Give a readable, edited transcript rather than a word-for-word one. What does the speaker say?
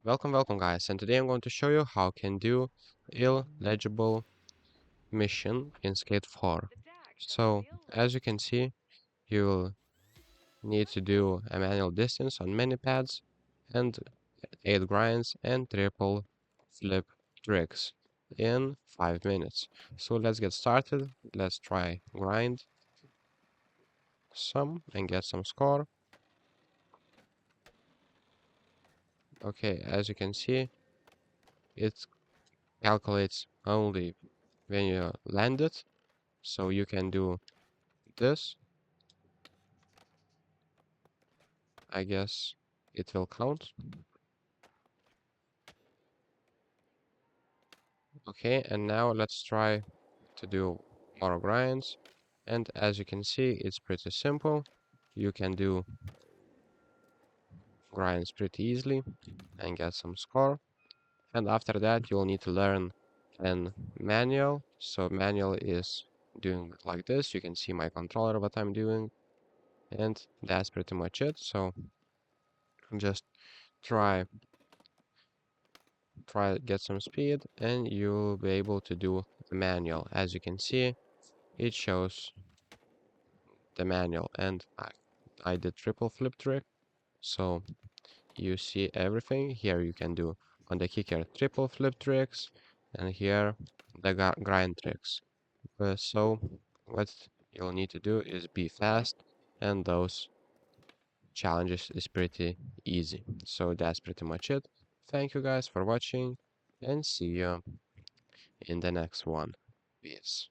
Welcome guys, and today I'm going to show you how you can do illegible mission in Skate 4. So, as you can see, you'll need to do a manual distance on many pads and 8 grinds and triple flip tricks in 5 minutes. So let's get started. Let's try grind some and get some score. Okay, as you can see, it calculates only when you land it. So you can do this. I guess it will count. Okay, and now let's try to do more grinds. And as you can see, it's pretty simple. You can do grinds pretty easily and get some score. And after that, you'll need to learn an manual. So manual is doing like this. You can see my controller, what I'm doing. And that's pretty much it. So just try get some speed and you'll be able to do the manual. As you can see, it shows the manual, and I did triple flip trick, so you see everything. Here you can do on the kicker triple flip tricks, and here the grind tricks. So what you'll need to do is be fast, and those challenges is pretty easy. So that's pretty much it. Thank you guys for watching, and see you in the next one. Peace.